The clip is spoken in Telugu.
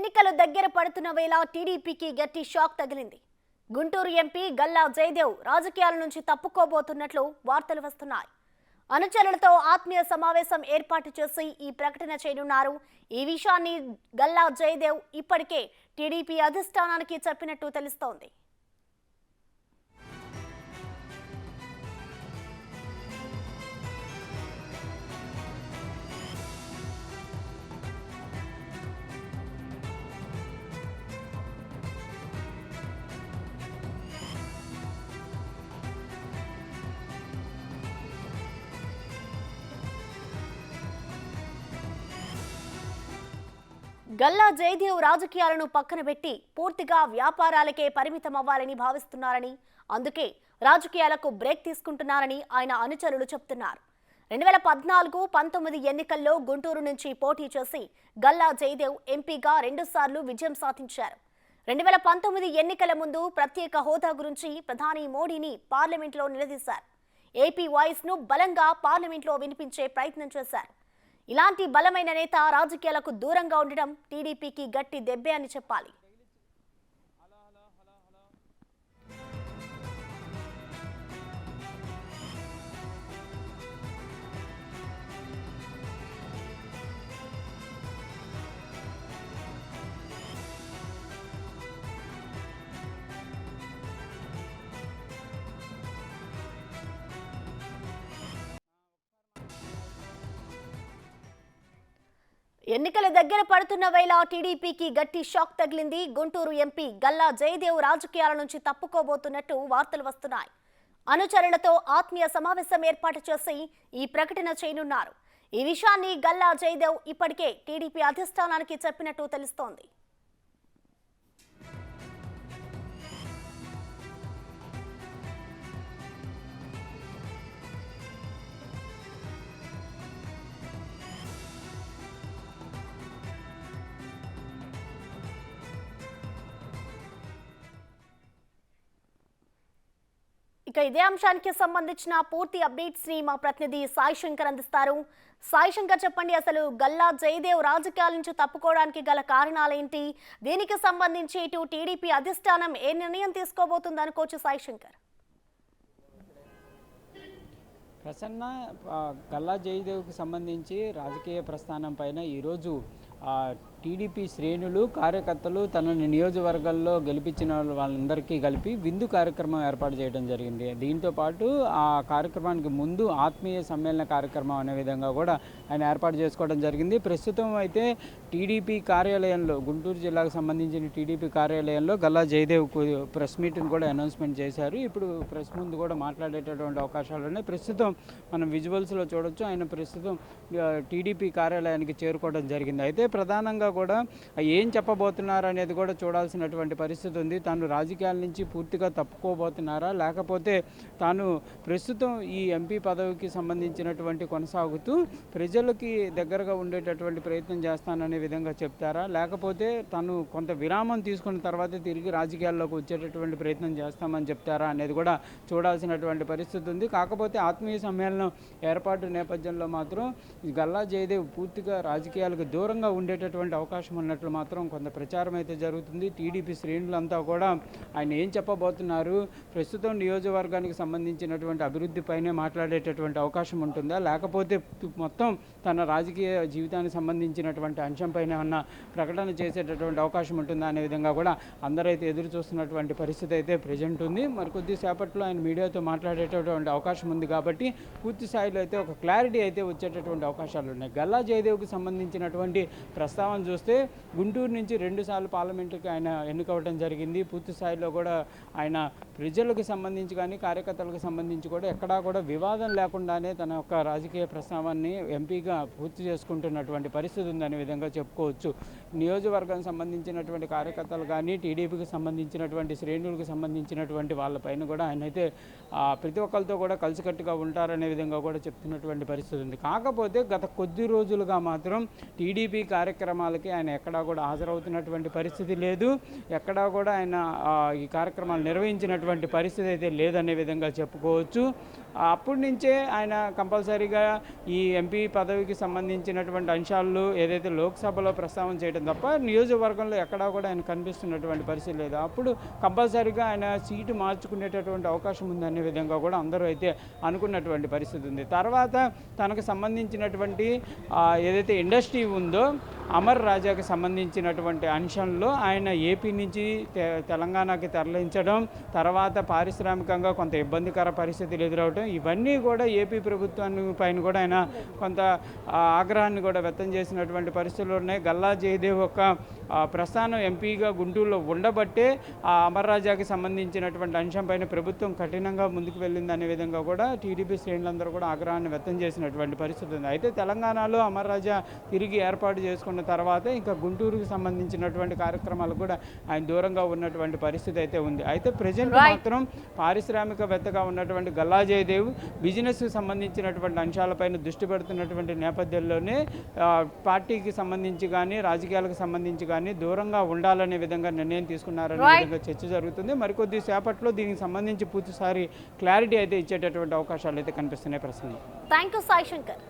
ఎన్నికలు దగ్గర పడుతున్న వేళ టీడీపీకి గట్టి షాక్ తగిలింది. గుంటూరు ఎంపీ గల్లా జయదేవ్ రాజకీయాల నుంచి తప్పుకోబోతున్నట్లు వార్తలు వస్తున్నాయి. అనుచరులతో ఆత్మీయ సమావేశం ఏర్పాటు చేసి ఈ ప్రకటన చేయనున్నారు. ఈ విషయాన్ని గల్లా జయదేవ్ ఇప్పటికే టీడీపీ అధిష్టానానికి చెప్పినట్టు తెలుస్తోంది. గల్లా జయదేవ్ రాజకీయాలను పక్కన పెట్టి పూర్తిగా వ్యాపారాలకే పరిమితం అవ్వాలని భావిస్తున్నారని, అందుకే రాజకీయాలకు బ్రేక్ తీసుకుంటున్నారని ఆయన అనుచరులు చెప్తున్నారు. 2014-19 ఎన్నికల్లో గుంటూరు నుంచి పోటీ చేసి గల్లా జయదేవ్ ఎంపీగా 2 సార్లు విజయం సాధించారు. 2019 ఎన్నికల ముందు ప్రత్యేక హోదా గురించి ప్రధాని మోడీని పార్లమెంట్లో నిలదీశారు. ఏపీ వాయిస్ ను బలంగా పార్లమెంట్లో వినిపించే ప్రయత్నం చేశారు. ఇలాంటి బలమైన నేత రాజకీయాలకు దూరంగా ఉండడం టీడీపీకి గట్టి దెబ్బే అని చెప్పాలి. ఎన్నికల దగ్గర పడుతున్న వేళ టీడీపీకి గట్టి షాక్ తగిలింది. గుంటూరు ఎంపీ గల్లా జయదేవ్ రాజకీయాల నుంచి తప్పుకోబోతున్నట్టు వార్తలు వస్తున్నాయి. అనుచరులతో ఆత్మీయ సమావేశం ఏర్పాటు చేసి ఈ ప్రకటన చేయనున్నారు. ఈ విషయాన్ని గల్లా జయదేవ్ ఇప్పటికే టీడీపీ అధిష్టానానికి చెప్పినట్టు తెలుస్తోంది. ఇక ఇదే అంశానికి సంబంధించిన పూర్తి అప్డేట్స్ ని మా ప్రతినిధి సాయి శంకర్ అందిస్తారు. సాయి శంకర్, చెప్పండి, అసలు గల్లా జయదేవ్ రాజకీయాల నుంచి తప్పుకోవడానికి గల కారణాలేంటి? దీనికి సంబంధించి ఇటు టీడీపీ అధిష్టానం ఏ నిర్ణయం తీసుకోబోతుంది అనుకోవచ్చు సాయి శంకర్? ప్రసన్న, గల్లా జయదేవ్కి సంబంధించి రాజకీయ ప్రస్థానం పైన ఈరోజు టీడీపీ శ్రేణులు, కార్యకర్తలు తనని నియోజకవర్గాల్లో గెలిపించిన వాళ్ళందరికీ కలిపి విందు కార్యక్రమం ఏర్పాటు చేయడం జరిగింది. దీంతోపాటు ఆ కార్యక్రమానికి ముందు ఆత్మీయ సమ్మేళన కార్యక్రమం అనే విధంగా కూడా ఆయన ఏర్పాటు చేసుకోవడం జరిగింది. ప్రస్తుతం అయితే టీడీపీ కార్యాలయంలో, గుంటూరు జిల్లాకు సంబంధించిన టీడీపీ కార్యాలయంలో గల్లా జయదేవ్ ప్రెస్ మీట్ని కూడా అనౌన్స్మెంట్ చేశారు. ఇప్పుడు ప్రెస్ ముందు కూడా మాట్లాడేటటువంటి అవకాశాలు ఉన్నాయి. ప్రస్తుతం మనం విజువల్స్లో చూడొచ్చు, ఆయన ప్రస్తుతం టీడీపీ కార్యాలయానికి చేరుకోవడం జరిగింది. అయితే ప్రధానంగా కూడా ఏం చెప్పబోతున్నారు అనేది కూడా చూడాల్సినటువంటి పరిస్థితి ఉంది. తాను రాజకీయాల నుంచి పూర్తిగా తప్పుకోబోతున్నారా, లేకపోతే తాను ప్రస్తుతం ఈ ఎంపీ పదవికి సంబంధించినటువంటి కొనసాగుతూ ప్రజలకి దగ్గరగా ఉండేటటువంటి ప్రయత్నం చేస్తాననే విధంగా చెప్తారా, లేకపోతే తాను కొంత విరామం తీసుకున్న తర్వాత తిరిగి రాజకీయాల్లోకి వచ్చేటటువంటి ప్రయత్నం చేస్తామని చెప్తారా అనేది కూడా చూడాల్సినటువంటి పరిస్థితి ఉంది. కాకపోతే ఆత్మీయ సమ్మేళనం ఏర్పాటు నేపథ్యంలో మాత్రం గల్లా జయదేవ్ పూర్తిగా రాజకీయాలకు దూరంగా ఉండేటటువంటి అవకాశం ఉన్నట్లు మాత్రం కొంత ప్రచారం అయితే జరుగుతుంది. టీడీపీ శ్రేణులంతా కూడా ఆయన ఏం చెప్పబోతున్నారు, ప్రస్తుతం నియోజకవర్గానికి సంబంధించినటువంటి అభివృద్ధిపైనే మాట్లాడేటటువంటి అవకాశం ఉంటుందా, లేకపోతే మొత్తం తన రాజకీయ జీవితానికి సంబంధించినటువంటి అంశంపైన ఉన్న ప్రకటన చేసేటటువంటి అవకాశం ఉంటుందా అనే విధంగా కూడా అందరైతే ఎదురు చూస్తున్నటువంటి పరిస్థితి అయితే ప్రజెంట్ ఉంది. మరి కొద్దిసేపట్లో ఆయన మీడియాతో మాట్లాడేటటువంటి అవకాశం ఉంది కాబట్టి పూర్తి స్థాయిలో అయితే ఒక క్లారిటీ అయితే వచ్చేటటువంటి అవకాశాలు ఉన్నాయి. గల్లా జయదేవ్కి సంబంధించినటువంటి ప్రస్తావన చూస్తే గుంటూరు నుంచి 2 సార్లు పార్లమెంటుకి ఆయన ఎన్నికవడం జరిగింది. పూర్తి స్థాయిలో కూడా ఆయన ప్రజలకు సంబంధించి కానీ కార్యకర్తలకు సంబంధించి కూడా ఎక్కడా కూడా వివాదం లేకుండానే తన యొక్క రాజకీయ ప్రస్తావాన్ని ఎంపీగా పూర్తి చేసుకుంటున్నటువంటి పరిస్థితి ఉందనే విధంగా చెప్పుకోవచ్చు. నియోజకవర్గానికి సంబంధించినటువంటి కార్యకర్తలు కానీ టీడీపీకి సంబంధించినటువంటి శ్రేణులకు సంబంధించినటువంటి వాళ్ళపైన కూడా ఆయన అయితే ప్రతి ఒక్కరితో కూడా కలిసికట్టుగా ఉంటారనే విధంగా కూడా చెప్తున్నటువంటి పరిస్థితి ఉంది. కాకపోతే గత కొద్ది రోజులుగా మాత్రం టీడీపీ కార్యక్రమాలకి ఆయన ఎక్కడా కూడా హాజరవుతున్నటువంటి పరిస్థితి లేదు, ఎక్కడా కూడా ఆయన ఈ కార్యక్రమాలు నిర్వహించినటువంటి పరిస్థితి అయితే లేదనే విధంగా చెప్పుకోవచ్చు. అప్పటి నుంచే ఆయన కంపల్సరీగా ఈ ఎంపీ పదవికి సంబంధించినటువంటి అంశాలు ఏదైతే లోక్సభలో ప్రస్తావన చేయడం తప్ప నియోజకవర్గంలో ఎక్కడా కూడా ఆయన కనిపిస్తున్నటువంటి పరిస్థితి లేదు. అప్పుడు కంపల్సరీగా ఆయన సీటు మార్చుకునేటటువంటి అవకాశం ఉందనే విధంగా కూడా అందరూ అయితే అనుకున్నటువంటి పరిస్థితి ఉంది. తర్వాత తనకు సంబంధించినటువంటి ఏదైతే ఇండస్ట్రీ ఉందో అమర్ రాజాకి సంబంధించినటువంటి అంశంలో ఆయన ఏపీ నుంచి తెలంగాణకి తరలించడం, తర్వాత పారిశ్రామికంగా కొంత ఇబ్బందికర పరిస్థితులు ఎదురవడం, ఇవన్నీ కూడా ఏపీ ప్రభుత్వాన్ని పైన కూడా ఆయన కొంత ఆగ్రహాన్ని కూడా వ్యక్తం చేసినటువంటి పరిస్థితులు ఉన్నాయి. గల్లా జయదేవ్ ఒక ప్రస్థానం ఎంపీగా గుంటూరులో ఉండబట్టే ఆ అమర్ రాజాకి సంబంధించినటువంటి అంశంపైన ప్రభుత్వం కఠినంగా ముందుకు వెళ్ళిందనే విధంగా కూడా టీడీపీ శ్రేణులందరూ కూడా ఆగ్రహాన్ని వ్యక్తం చేసినటువంటి పరిస్థితి ఉంది. అయితే తెలంగాణలో అమర్ రాజా తిరిగి ఏర్పాటు చేసుకున్న తర్వాత ఇంకా గుంటూరుకు సంబంధించినటువంటి కార్యక్రమాలు కూడా ఆయన దూరంగా ఉన్నటువంటి పరిస్థితి అయితే ఉంది. అయితే ప్రజెంట్ మాత్రం పారిశ్రామికవేత్తగా ఉన్నటువంటి గల్లా జయదేవ్ బిజినెస్కి సంబంధించినటువంటి అంశాలపైన దృష్టి పెడుతున్నటువంటి నేపథ్యంలోనే పార్టీకి సంబంధించి కానీ రాజకీయాలకు సంబంధించి కానీ దూరంగా ఉండాలనే విధంగా నిర్ణయం తీసుకున్నారనే విధంగా చర్చ జరుగుతుంది. మరికొద్ది సేపట్లో దీనికి సంబంధించి పూర్తిసారి క్లారిటీ అయితే ఇచ్చేటటువంటి అవకాశాలు అయితే కనిపిస్తున్నాయి. ప్రశ్న థ్యాంక్ యూ సాయి శంకర్.